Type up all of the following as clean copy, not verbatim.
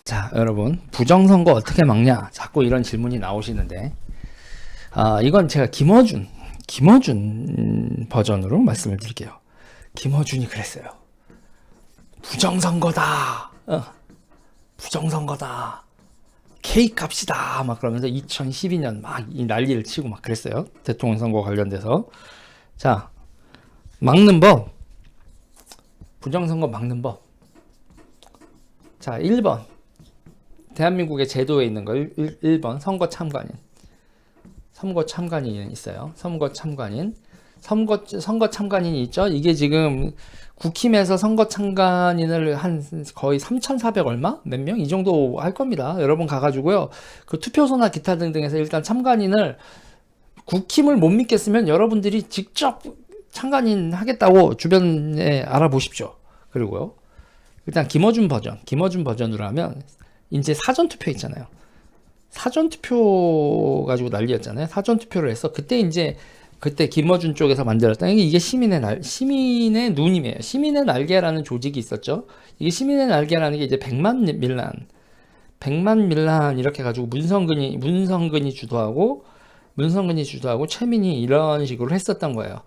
자, 여러분, 부정선거 어떻게 막냐? 자꾸 이런 질문이 나오시는데, 이건 제가 김어준 버전으로 말씀을 드릴게요. 김어준이 그랬어요. 부정선거다! 부정선거다! 케이크 갑시다! 막 그러면서 2012년 막 이 난리를 치고 막 그랬어요. 대통령 선거 관련돼서. 자, 막는 법. 부정선거 막는 법. 자, 1번. 대한민국의 제도에 있는 거 1번 선거 참관인. 선거 참관인이 있어요. 선거 참관인. 선거 참관인이 있죠. 이게 지금 국힘에서 선거 참관인을 한 거의 3,400 얼마? 몇 명? 이 정도 할 겁니다. 여러분 가가지고요. 그 투표소나 기타 등등에서 일단 참관인을 국힘을 못 믿겠으면 여러분들이 직접 참관인 하겠다고 주변에 알아보십시오. 그리고요. 일단 김어준 버전으로 하면 이제 사전투표 있잖아요. 사전투표 가지고 난리였잖아요. 사전투표를 해서 그때 김어준 쪽에서 만들었던 이게 시민의 눈이에요. 시민의 날개라는 조직이 있었죠. 이게 시민의 날개라는 게 이제 백만 밀란 이렇게 가지고 문성근이 주도하고 최민희 이런 식으로 했었던 거예요.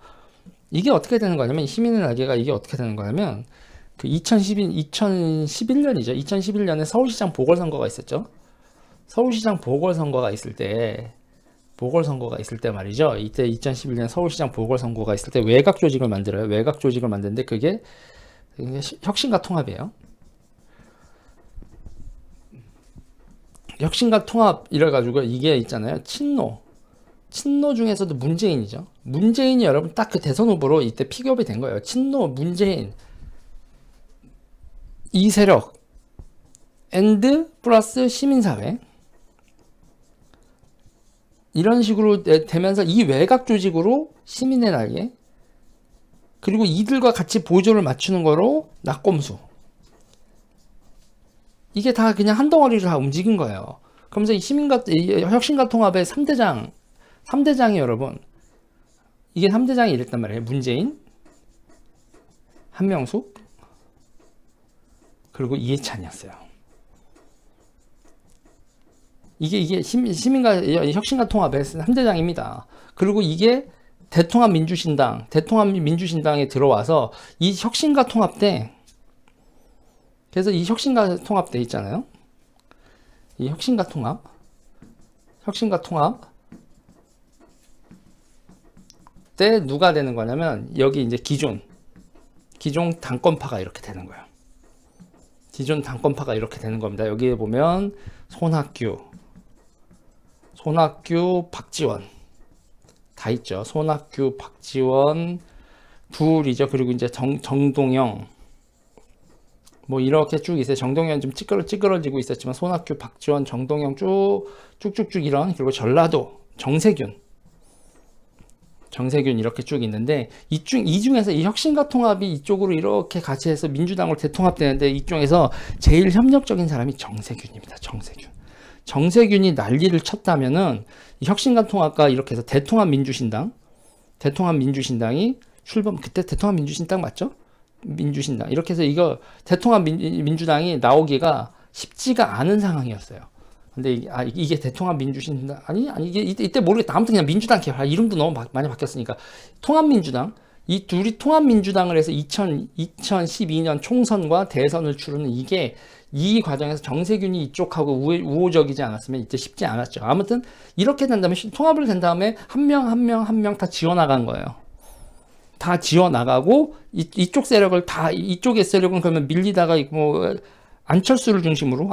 이게 어떻게 되는 거냐면 시민의 날개가 이게 어떻게 되는 거냐면 그 2011년이죠. 2011년에 서울시장 보궐선거가 있었죠. 서울시장 보궐선거가 있을 때 말이죠. 이때 2011년 서울시장 보궐선거가 있을 때 외곽 조직을 만들어요. 외곽 조직을 만드는데 그게 혁신과 통합이에요. 혁신과 통합 이래가지고 이게 있잖아요. 친노 중에서도 문재인이죠. 문재인이 여러분 딱 그 대선 후보로 이때 픽업이 된 거예요. 친노, 문재인 이 세력 앤드 플러스 시민사회 이런 식으로 되면서 이 외곽 조직으로 시민의 날개 그리고 이들과 같이 보조를 맞추는 거로 낙검수 이게 다 그냥 한 덩어리로 다 움직인 거예요. 그러면서 이 혁신과 통합의 3대장이 여러분 이게 3대장이 이랬단 말이에요. 문재인, 한명숙 그리고 이해찬이었어요. 이게 시민과 혁신과 통합의 3대장입니다. 그리고 이게 대통합 민주신당에 들어와서 이 혁신과 통합 때 그래서 이 혁신과 통합 때 있잖아요. 이 혁신과 통합 때 누가 되는 거냐면 여기 이제 기존 당권파가 이렇게 되는 거예요. 기존 당권파가 이렇게 되는 겁니다. 여기에 보면 손학규, 박지원 다 있죠. 손학규, 박지원 둘이죠. 그리고 이제 정동영 뭐 이렇게 쭉 있어요. 정동영 좀 찌그러지고 있었지만 손학규, 박지원, 정동영 쭉쭉쭉 이런 그리고 전라도 정세균 이렇게 쭉 있는데 이 중에서 이 혁신과 통합이 이쪽으로 이렇게 같이 해서 민주당으로 대통합되는데 이쪽에서 제일 협력적인 사람이 정세균입니다. 정세균이 난리를 쳤다면은 이 혁신과 통합과 이렇게 해서 대통합 민주신당이 출범 그때 대통합 민주신당 맞죠? 민주신당 이렇게 해서 이거 대통합 민주당이 나오기가 쉽지가 않은 상황이었어요. 근데 이게 대통합 민주신당 이게 이때 모르겠다. 아무튼 그냥 민주당 개발 이름도 너무 많이 바뀌었으니까 통합민주당 이 둘이 통합민주당을 해서 2012년 총선과 대선을 치르는 이 과정에서 정세균이 이쪽하고 우호적이지 않았으면 이때 쉽지 않았죠. 아무튼 이렇게 된다면 통합을 된 다음에 한 명 다 지워나간 거예요. 다 지워나가고 이쪽 세력을 이쪽의 세력은 그러면 밀리다가 뭐 안철수를 중심으로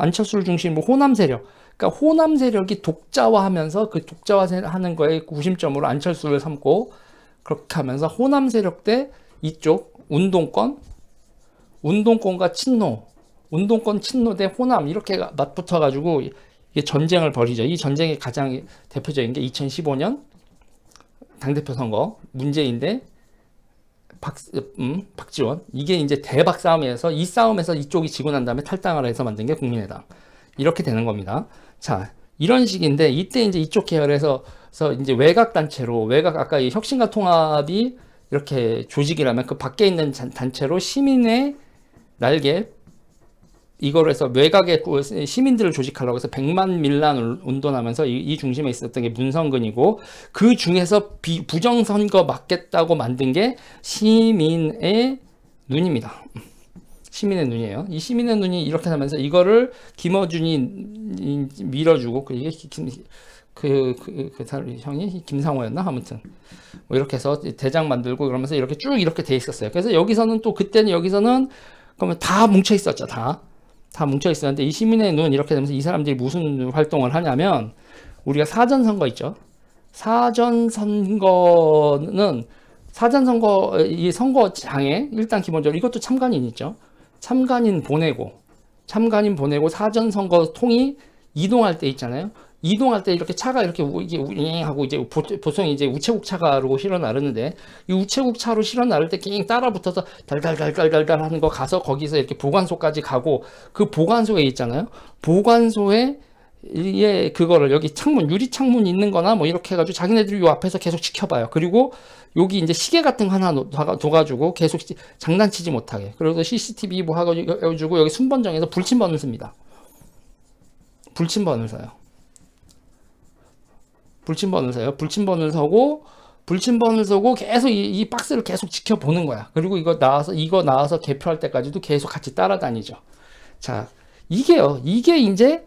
호남 세력 그러니까 호남 세력이 독자화하면서 그 독자화하는 거에 구심점으로 안철수를 삼고 그렇게 하면서 호남 세력 때 이쪽 운동권과 친노 대 호남 이렇게 맞붙어 가지고 이게 전쟁을 벌이죠. 이 전쟁의 가장 대표적인 게 2015년 당대표 선거 문재인 대 박지원 이게 이제 대박 싸움에서 이 싸움에서 이쪽이 지고 난 다음에 탈당을 해서 만든 게 국민의당 이렇게 되는 겁니다. 자 이런 식인데 이때 이제 이쪽 계열에서 이제 외곽 아까 이 혁신과 통합이 이렇게 조직이라면 그 밖에 있는 단체로 시민의 날개 이거를 해서 외곽의 시민들을 조직하려고 해서 100만 밀란 운동하면서 이 중심에 있었던 게 문성근이고, 그 중에서 부정선거 막겠다고 만든 게 시민의 눈입니다. 시민의 눈이에요. 이 시민의 눈이 이렇게 하면서 이거를 김어준이 밀어주고, 이게 그 형이 김상호였나? 아무튼 뭐 이렇게 해서 대장 만들고 그러면서 이렇게 쭉 이렇게 돼 있었어요. 그래서 여기서는 또 그때는 여기서는 그러면 다 뭉쳐 있었죠. 다 뭉쳐 있었는데, 이 시민의 눈 이렇게 되면서 이 사람들이 무슨 활동을 하냐면, 우리가 사전선거 있죠. 사전선거 이 선거장에 일단 기본적으로 이것도 참관인 있죠. 참관인 보내고 사전선거 통이 이동할 때 있잖아요. 이동할 때 이렇게 차가 이렇게 이게 하고 이제 보통 이제 우체국 차가로 실어 나르는데, 이 우체국 차로 실어 나를 때 낑 따라 붙어서 달달달달달달 하는 거 가서 거기서 이렇게 보관소까지 가고, 그 보관소에 있잖아요. 보관소에 그거를 여기 창문, 유리 창문 있는 거나 뭐 이렇게 해가지고 자기네들이 요 앞에서 계속 지켜봐요. 그리고 여기 이제 시계 같은 거 하나 둬가지고 계속 장난치지 못하게. 그래서 CCTV 뭐 해가지고 여기 순번정에서 불침번을 씁니다. 불침번을 써요. 불침번을 서고 계속 이 박스를 계속 지켜보는 거야. 그리고 이거 나와서 개표할 때까지도 계속 같이 따라다니죠. 자, 이게요. 이게 이제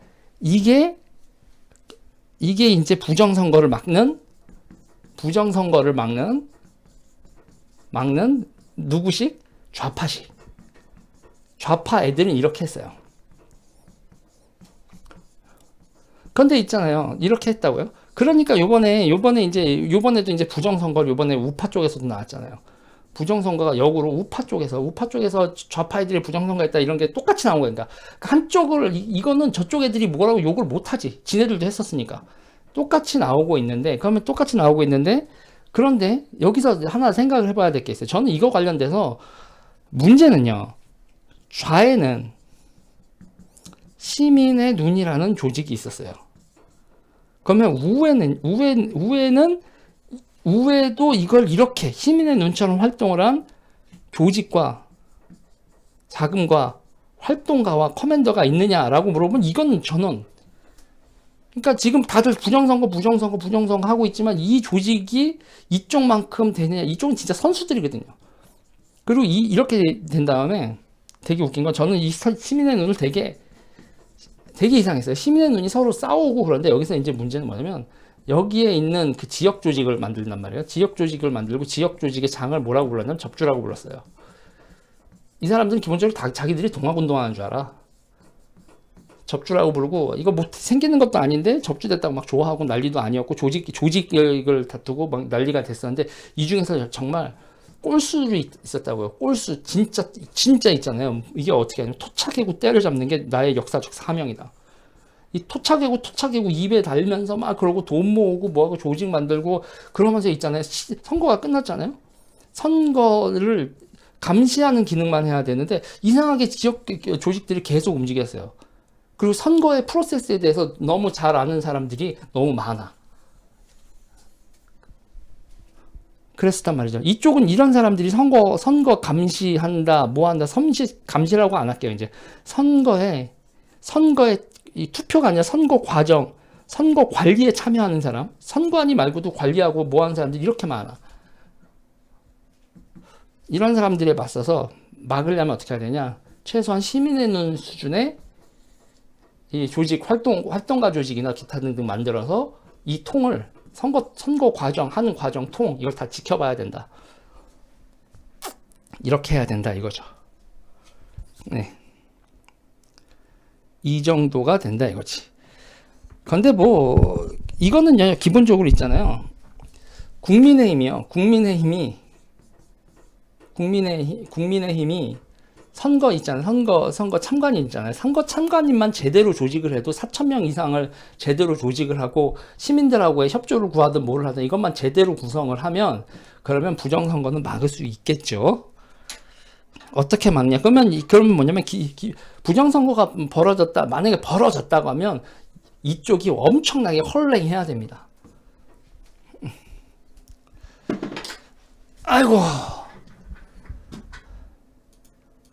부정선거를 막는 누구식? 좌파식. 좌파 애들은 이렇게 했어요. 근데 있잖아요. 이렇게 했다고요? 그러니까 요번에도 이제 부정선거를 요번에 우파 쪽에서도 나왔잖아요. 부정선거가 역으로 우파 쪽에서 좌파 애들이 부정선거 했다 이런 게 똑같이 나온 거니까, 한쪽을 이거는 저쪽 애들이 뭐라고 욕을 못하지. 지네들도 했었으니까. 똑같이 나오고 있는데, 그런데 여기서 하나 생각을 해봐야 될 게 있어요. 저는 이거 관련돼서 문제는요, 좌에는 시민의 눈이라는 조직이 있었어요. 그러면 우회도 이걸 이렇게 시민의 눈처럼 활동을 한 조직과 자금과 활동가와 커맨더가 있느냐라고 물어보면, 이건 저는, 그러니까 지금 다들 부정선거 하고 있지만, 이 조직이 이쪽만큼 되느냐? 이쪽은 진짜 선수들이거든요. 그리고 이렇게 된 다음에 되게 웃긴 건, 저는 이 시민의 눈을 되게 이상했어요. 시민의 눈이 서로 싸우고 그런데, 여기서 이제 문제는 뭐냐면, 여기에 있는 그 지역 조직을 만든단 말이에요. 지역 조직을 만들고, 지역 조직의 장을 뭐라고 불렀냐면 접주라고 불렀어요. 이 사람들은 기본적으로 자기들이 동학운동하는 줄 알아. 접주라고 부르고, 이거 뭐 생기는 것도 아닌데 접주됐다고 막 좋아하고 난리도 아니었고, 조직을 다투고 막 난리가 됐었는데, 이 중에서 정말 꼴수들이 있었다고요. 꼴수 진짜 있잖아요. 이게 어떻게 하냐면, 토착이고 때려잡는 게 나의 역사적 사명이다. 이 토착이고 입에 달면서 막 그러고 돈 모으고 뭐하고 조직 만들고 그러면서 있잖아요. 선거가 끝났잖아요. 선거를 감시하는 기능만 해야 되는데, 이상하게 지역 조직들이 계속 움직였어요. 그리고 선거의 프로세스에 대해서 너무 잘 아는 사람들이 너무 많아. 그랬었단 말이죠. 이쪽은 이런 사람들이 선거 감시한다, 뭐 한다, 감시라고 안 할게요. 이제 선거에 이 투표가 아니라 선거 과정, 선거 관리에 참여하는 사람, 선관위 말고도 관리하고 뭐 하는 사람들이 이렇게 많아. 이런 사람들에 맞서서 막으려면 어떻게 해야 되냐? 최소한 시민의 눈 수준의 이 조직, 활동가 조직이나 기타 등등 만들어서 이 통을 선거 과정, 하는 과정 통, 이걸 다 지켜봐야 된다. 이렇게 해야 된다 이거죠. 네. 이 정도가 된다 이거지. 근데 뭐 이거는 기본적으로 있잖아요. 국민의힘이 선거 있잖아요. 선거 참관인 있잖아요. 선거 참관인만 제대로 조직을 해도 4,000명 이상을 제대로 조직을 하고 시민들하고의 협조를 구하든 뭐를 하든 이것만 제대로 구성을 하면, 그러면 부정선거는 막을 수 있겠죠. 어떻게 막냐? 그러면 뭐냐면 부정선거가 만약에 벌어졌다고 하면 이쪽이 엄청나게 헐랭해야 됩니다. 아이고.